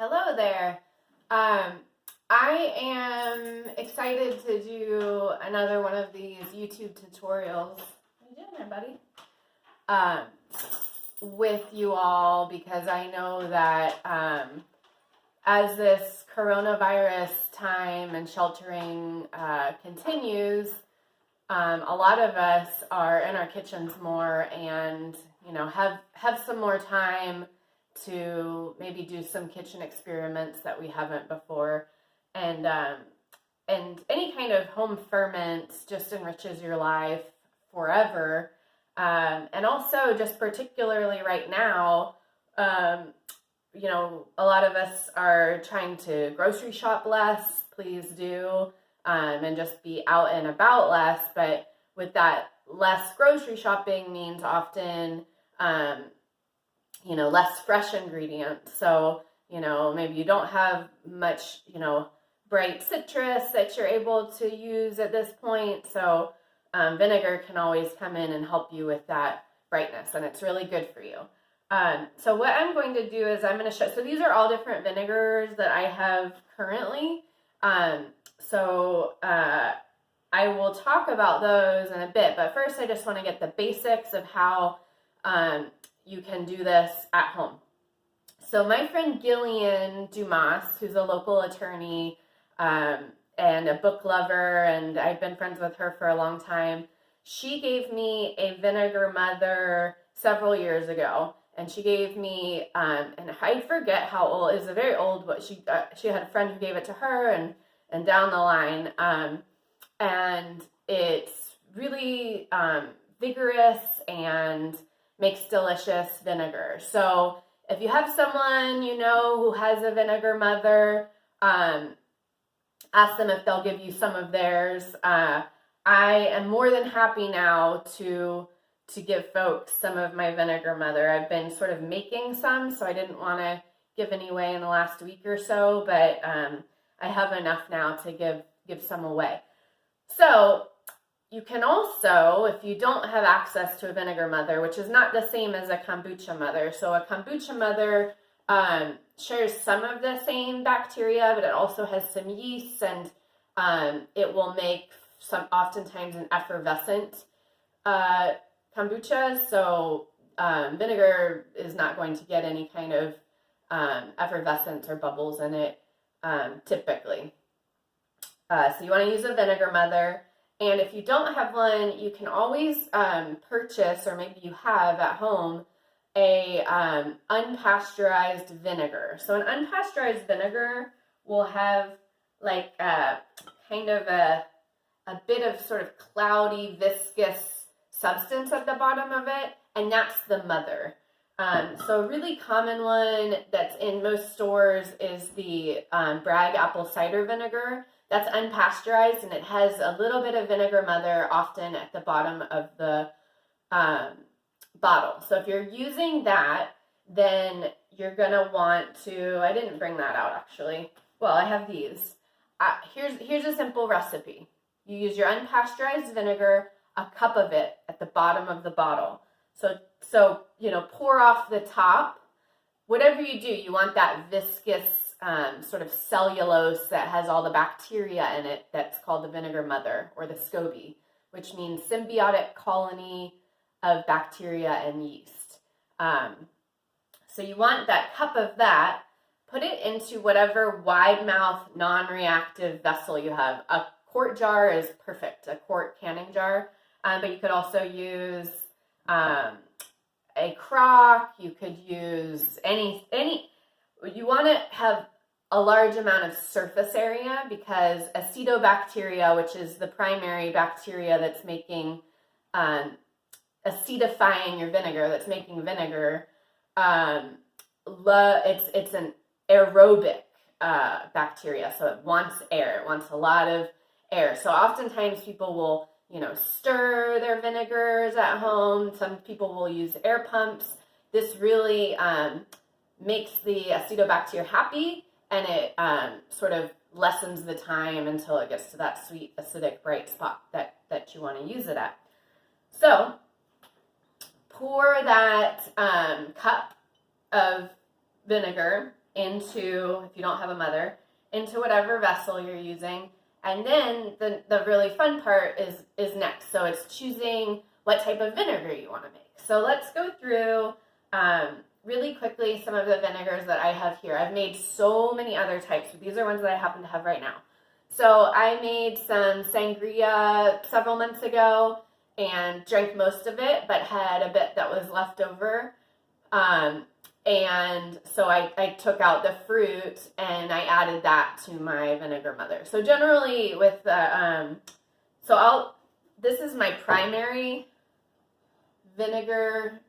Hello there. I am excited to do another one of these YouTube tutorials. What are you doing there, buddy? With you all because I know that as this coronavirus time and sheltering continues, a lot of us are in our kitchens more and have some more time to maybe do some kitchen experiments that we haven't before, and any kind of home ferment just enriches your life forever, and also just particularly right now, a lot of us are trying to grocery shop less. Please do, and just be out and about less. But with that, less grocery shopping means often less fresh ingredients. So, maybe you don't have much, bright citrus that you're able to use at this point. So vinegar can always come in and help you with that brightness, and it's really good for you. So what I'm going to do is I'm going to show, so these are all different vinegars that I have currently. I will talk about those in a bit, but first I just want to get the basics of how you can do this at home. So my friend Gillian Dumas, who's a local attorney and a book lover, and I've been friends with her for a long time, she gave me a Vinegar Mother several years ago. And she gave me, and I forget how old, it was a very old, but she had a friend who gave it to her and down the line. And it's really vigorous and makes delicious vinegar. So if you have someone who has a Vinegar Mother, ask them if they'll give you some of theirs. I am more than happy now to give folks some of my Vinegar Mother. I've been sort of making some, so I didn't want to give any away in the last week or so, but I have enough now to give some away. So you can also, if you don't have access to a Vinegar Mother, which is not the same as a kombucha mother. So a kombucha mother shares some of the same bacteria, but it also has some yeast, and it will make oftentimes an effervescent kombucha. So vinegar is not going to get any kind of effervescence or bubbles in it typically. So you want to use a Vinegar Mother. And if you don't have one, you can always purchase, or maybe you have at home, a unpasteurized vinegar. So an unpasteurized vinegar will have like kind of a bit of sort of cloudy, viscous substance at the bottom of it, and that's the mother. So a really common one that's in most stores is the Bragg apple cider vinegar. That's unpasteurized, and it has a little bit of Vinegar Mother often at the bottom of the bottle. So if you're using that, then you're going to want to, I didn't bring that out actually. Well, I have these. Here's a simple recipe. You use your unpasteurized vinegar, a cup of it at the bottom of the bottle. So pour off the top. Whatever you do, you want that viscous sort of cellulose that has all the bacteria in it that's called the Vinegar Mother, or the SCOBY, which means symbiotic colony of bacteria and yeast. So you want that cup of that, put it into whatever wide mouth, non-reactive vessel you have. A quart jar is perfect, a quart canning jar, but you could also use a crock. You could use any. You want to have a large amount of surface area, because acetobacteria, which is the primary bacteria that's making acidifying your vinegar, that's making vinegar, it's an aerobic bacteria, so it wants air. It wants a lot of air. So oftentimes people will stir their vinegars at home. Some people will use air pumps. This really makes the acetobacteria happy, and it sort of lessens the time until it gets to that sweet, acidic, bright spot that you want to use it at. So pour that cup of vinegar into, if you don't have a mother, into whatever vessel you're using. And then the really fun part is next. So it's choosing what type of vinegar you want to make. So let's go through really quickly some of the vinegars that I have here. I've made so many other types, but these are ones that I happen to have right now. So I made some sangria several months ago and drank most of it, but had a bit that was left over. And so I took out the fruit and I added that to my vinegar mother. So generally with the, this is my primary vinegar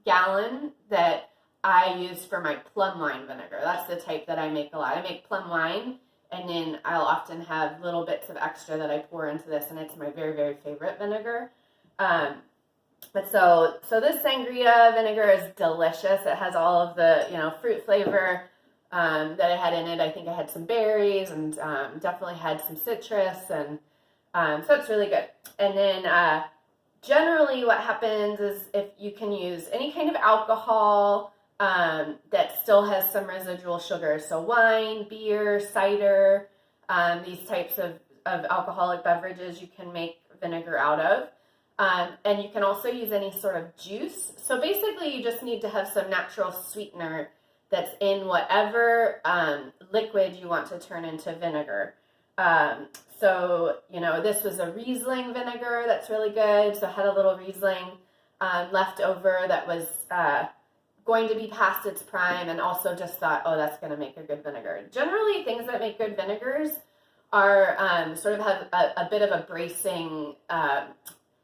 gallon that I use for my plum wine vinegar. That's the type that I make a lot. I make plum wine, and then I'll often have little bits of extra that I pour into this, and it's my very, very favorite vinegar. But so this sangria vinegar is delicious. It has all of the, fruit flavor that I had in it. I think I had some berries and definitely had some citrus, and so it's really good. And then generally what happens is if you can use any kind of alcohol that still has some residual sugar, so wine, beer, cider, these types of alcoholic beverages you can make vinegar out of. And you can also use any sort of juice. So basically you just need to have some natural sweetener that's in whatever liquid you want to turn into vinegar. So this was a Riesling vinegar that's really good. So I had a little Riesling left over that was going to be past its prime, and also just thought, oh, that's going to make a good vinegar. Generally, things that make good vinegars are sort of have a bit of a bracing,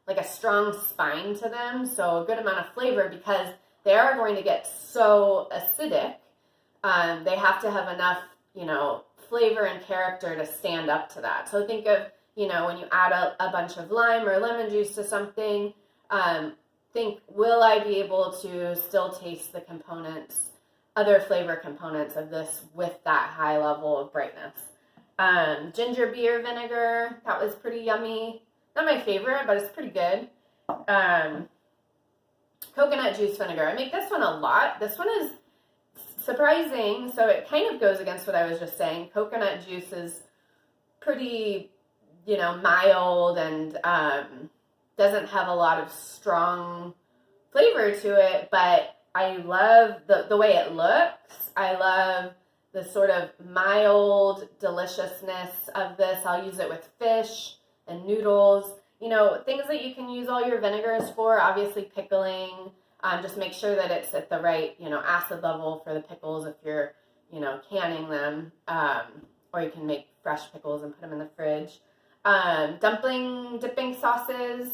like a strong spine to them, so a good amount of flavor, because they are going to get so acidic. They have to have enough, flavor and character to stand up to that. So think of, when you add a bunch of lime or lemon juice to something, think, will I be able to still taste the components, other flavor components of this with that high level of brightness? Ginger beer vinegar, that was pretty yummy. Not my favorite, but it's pretty good. Coconut juice vinegar. I make this one a lot. This one is surprising, so it kind of goes against what I was just saying. Coconut juice is pretty, mild and doesn't have a lot of strong flavor to it, but I love the way it looks. I love the sort of mild deliciousness of this. I'll use it with fish and noodles, things that you can use all your vinegars for. Obviously pickling, just make sure that it's at the right, acid level for the pickles if you're, canning them, or you can make fresh pickles and put them in the fridge. Dumpling dipping sauces.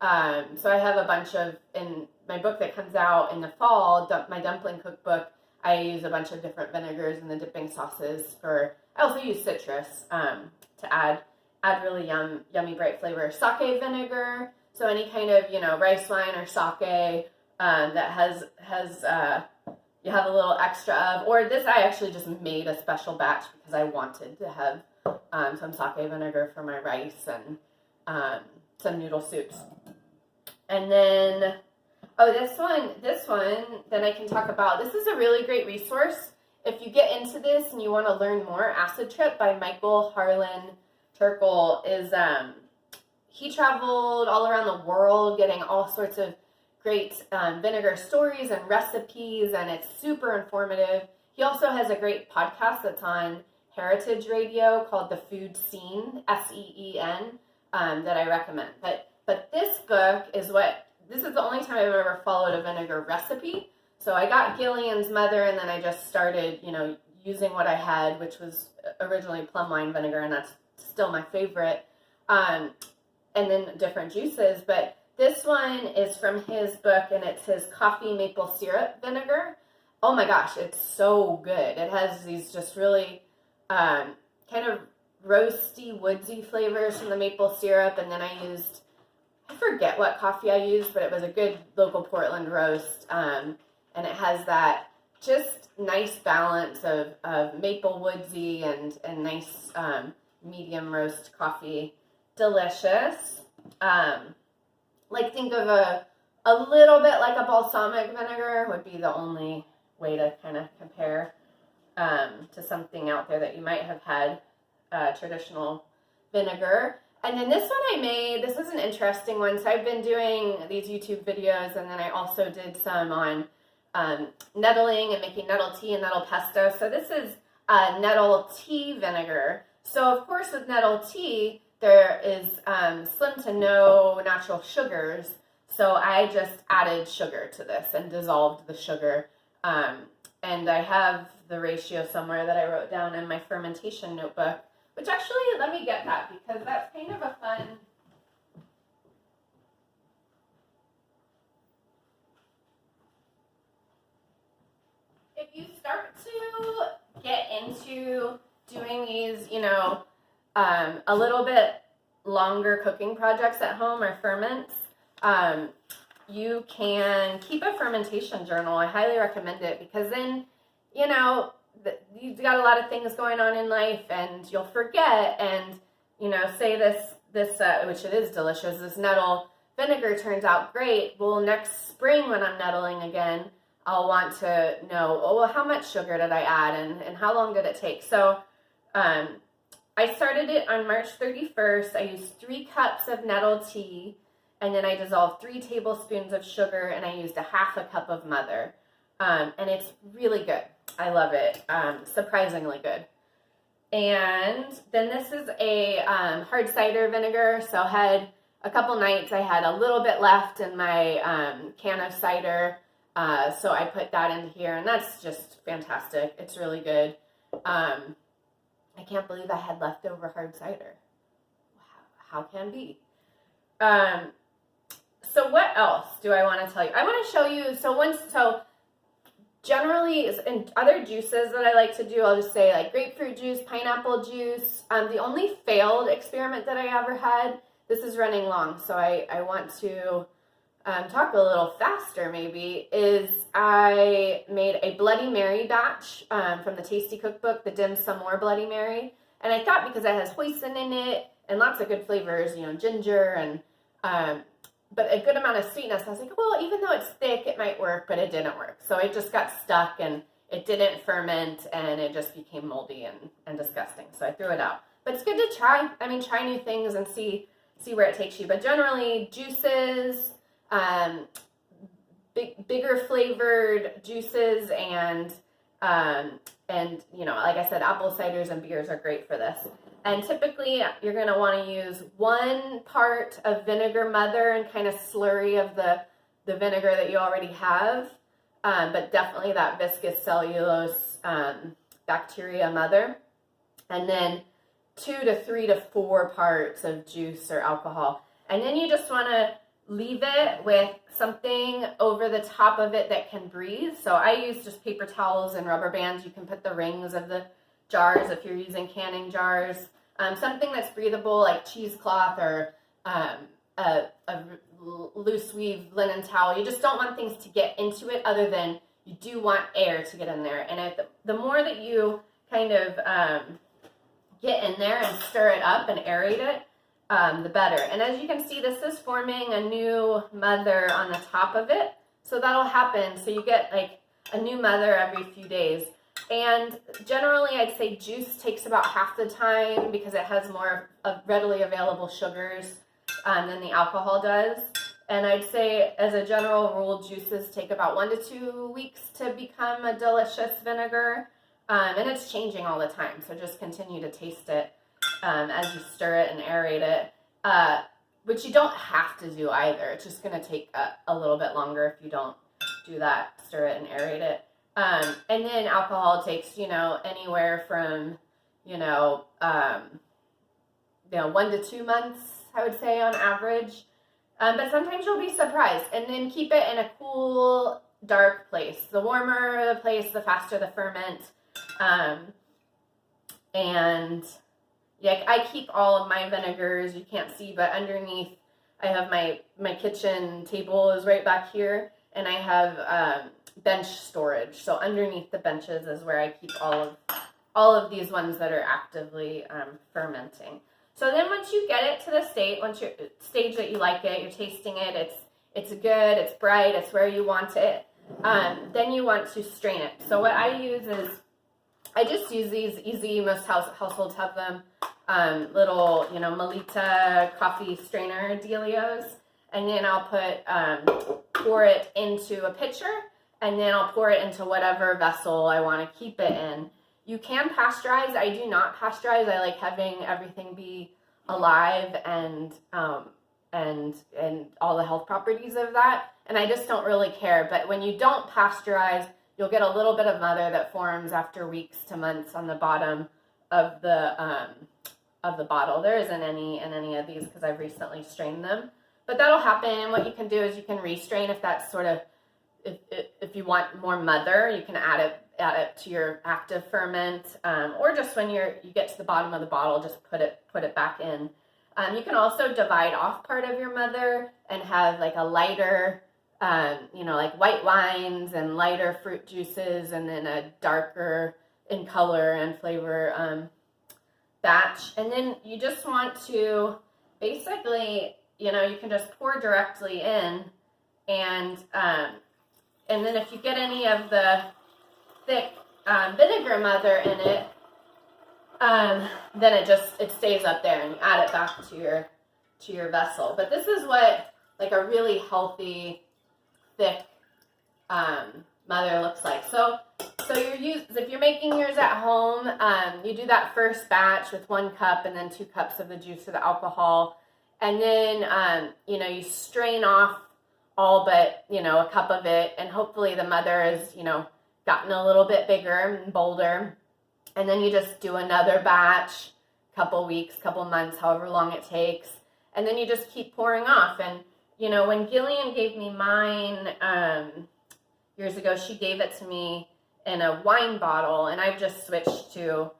So I have a bunch of, in my book that comes out in the fall, my dumpling cookbook, I use a bunch of different vinegars and the dipping sauces I also use citrus to add really yummy bright flavor. Sake vinegar, so any kind of, rice wine or sake that has you have a little extra of, or this I actually just made a special batch because I wanted to have some sake vinegar for my rice and some noodle soups. And then, this one that I can talk about. This is a really great resource. If you get into this and you want to learn more, Acid Trip by Michael Harlan Turkle is, he traveled all around the world getting all sorts of great vinegar stories and recipes, and it's super informative. He also has a great podcast that's on Heritage Radio called The Food Scene, SEEN, that I recommend. But this book is this is the only time I've ever followed a vinegar recipe. So I got Gillian's mother, and then I just started, using what I had, which was originally plum wine vinegar, and that's still my favorite, and then different juices. But this one is from his book, and it's his coffee maple syrup vinegar. Oh my gosh, it's so good. It has these just really kind of roasty, woodsy flavors from the maple syrup, and then I forget what coffee I used, but it was a good local Portland roast, and it has that just nice balance of maple woodsy and nice medium roast coffee. Delicious. Think of a little bit like a balsamic vinegar would be the only way to kind of compare. to something out there that you might have had traditional vinegar. And then this one I made, this is an interesting one. So I've been doing these YouTube videos, and then I also did some on nettling and making nettle tea and nettle pesto. So this is Nettle Tea Vinegar. So of course with nettle tea, there is slim to no natural sugars. So I just added sugar to this and dissolved the sugar. And I have the ratio somewhere that I wrote down in my fermentation notebook, which actually, let me get that because that's kind of a fun. If you start to get into doing these, you know, a little bit longer cooking projects at home or ferments, you can keep a fermentation journal. I highly recommend it because then, you know, you've got a lot of things going on in life and you'll forget, and, you know, say this which it is delicious, this nettle vinegar turns out great. Well, next spring when I'm nettling again, I'll want to know, oh, well, how much sugar did I add and how long did it take? So I started it on March 31st. I used 3 cups of nettle tea, and then I dissolved 3 tablespoons of sugar, and I used a half a cup of mother. And it's really good. I love it. Surprisingly good. And then this is a hard cider vinegar. So I had a couple nights, I had a little bit left in my can of cider. So I put that in here, and that's just fantastic. It's really good. I can't believe I had leftover hard cider. How can be? So what else do I want to tell you? I want to show you, so generally in other juices that I like to do, I'll just say like grapefruit juice, pineapple juice. The only failed experiment that I ever had, this is running long, so I want to talk a little faster maybe, is I made a Bloody Mary batch from the Tasty Cookbook, the Dim Some More Bloody Mary. And I thought because it has hoisin in it and lots of good flavors, you know, ginger and, but a good amount of sweetness, I was like, well, even though it's thick, it might work, but it didn't work. So it just got stuck and it didn't ferment and it just became moldy and disgusting. So I threw it out. But it's good to try. I mean, try new things and see where it takes you. But generally, juices, bigger flavored juices and you know, like I said, apple ciders and beers are great for this. And typically you're going to want to use 1 part of vinegar mother and kind of slurry of the vinegar that you already have, but definitely that viscous cellulose bacteria mother, and then 2 to 3 to 4 parts of juice or alcohol. And then you just want to leave it with something over the top of it that can breathe. So I use just paper towels and rubber bands. You can put the rings of the jars if you're using canning jars. Something that's breathable like cheesecloth or a loose weave linen towel. You just don't want things to get into it, other than you do want air to get in there. And the more that you kind of get in there and stir it up and aerate it, the better. And as you can see, this is forming a new mother on the top of it. So that'll happen. So you get like a new mother every few days. And generally, I'd say juice takes about half the time because it has more readily available sugars than the alcohol does. And I'd say, as a general rule, juices take about 1 to 2 weeks to become a delicious vinegar. And it's changing all the time. So just continue to taste it as you stir it and aerate it. Which you don't have to do either. It's just going to take a little bit longer if you don't do that, stir it and aerate it. And then alcohol takes, you know, anywhere from, 1 to 2 months, I would say, on average. But sometimes you'll be surprised. And then keep it in a cool, dark place. The warmer the place, the faster the ferment. And yeah, I keep all of my vinegars. You can't see, but underneath I have my kitchen table is right back here. And I have bench storage. So underneath the benches is where I keep all of these ones that are actively fermenting. So then once you get it to the stage that you like it, you're tasting it, it's good, it's bright, it's where you want it, then you want to strain it. So what I use is I just use these easy, most households have them, little, you know, Melita coffee strainer dealios. And then I'll pour it into a pitcher, and then I'll pour it into whatever vessel I want to keep it in. You can pasteurize. I do not pasteurize. I like having everything be alive and all the health properties of that. And I just don't really care. But when you don't pasteurize, you'll get a little bit of mother that forms after weeks to months on the bottom of the bottle. There isn't any in any of these because I've recently strained them. But that'll happen. And what you can do is you can restrain if that's sort of, if you want more mother, you can add it to your active ferment, or just when you get to the bottom of the bottle, just put it back in. You can also divide off part of your mother and have like a lighter, you know, like white wines and lighter fruit juices, and then a darker in color and flavor batch. And then you just want to basically, you know, you can just pour directly in, and then if you get any of the thick vinegar mother in it, then it stays up there, and you add it back to your vessel. But this is what like a really healthy, thick mother looks like. So if you're making yours at home, you do that first batch with 1 cup and then 2 cups of the juice or the alcohol. And then, you know, you strain off all but, you know, a cup of it. And hopefully the mother is, you know, gotten a little bit bigger and bolder. And then you just do another batch, couple weeks, couple months, however long it takes. And then you just keep pouring off. And, you know, when Gillian gave me mine years ago, she gave it to me in a wine bottle. And I've just switched to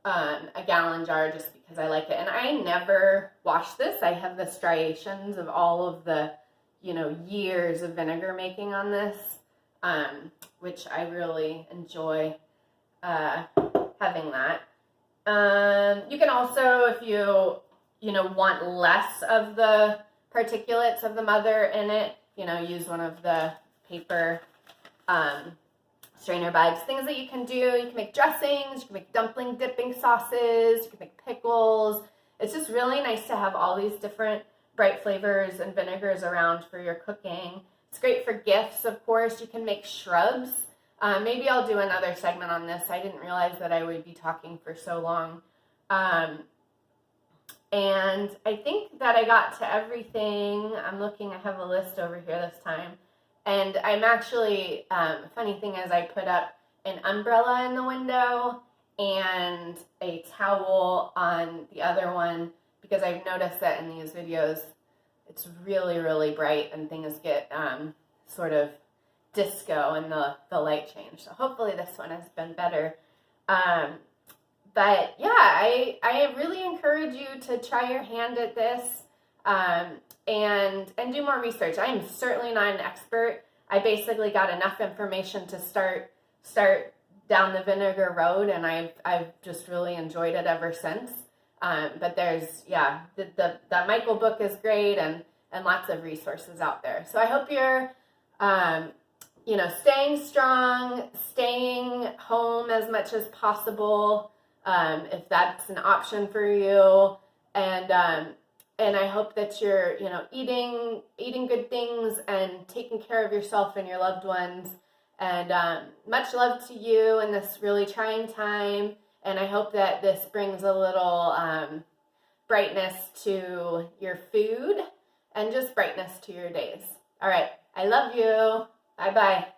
a gallon jar just because I like it. And I never wash this. I have the striations of all of the, you know, years of vinegar making on this, which I really enjoy having that. You can also, if you know, want less of the particulates of the mother in it, you know, use one of the paper strainer bags. Things that you can do, you can make dressings, you can make dumpling dipping sauces, you can make pickles. It's just really nice to have all these different bright flavors and vinegars around for your cooking. It's great for gifts, of course. You can make shrubs. Maybe I'll do another segment on this. I didn't realize that I would be talking for so long. And I think that I got to everything. I'm looking, I have a list over here this time. And I'm actually, funny thing is I put up an umbrella in the window and a towel on the other one, because I've noticed that in these videos, it's really, really bright and things get sort of disco and the light change. So hopefully this one has been better. But yeah, I really encourage you to try your hand at this and do more research. I am certainly not an expert. I basically got enough information to start down the vinegar road, and I've just really enjoyed it ever since. But there's, yeah, that Michael book is great, and lots of resources out there. So I hope you're, you know, staying strong, staying home as much as possible, if that's an option for you, and I hope that you're, you know, eating good things and taking care of yourself and your loved ones. And much love to you in this really trying time. And I hope that this brings a little brightness to your food and just brightness to your days. All right. I love you. Bye-bye.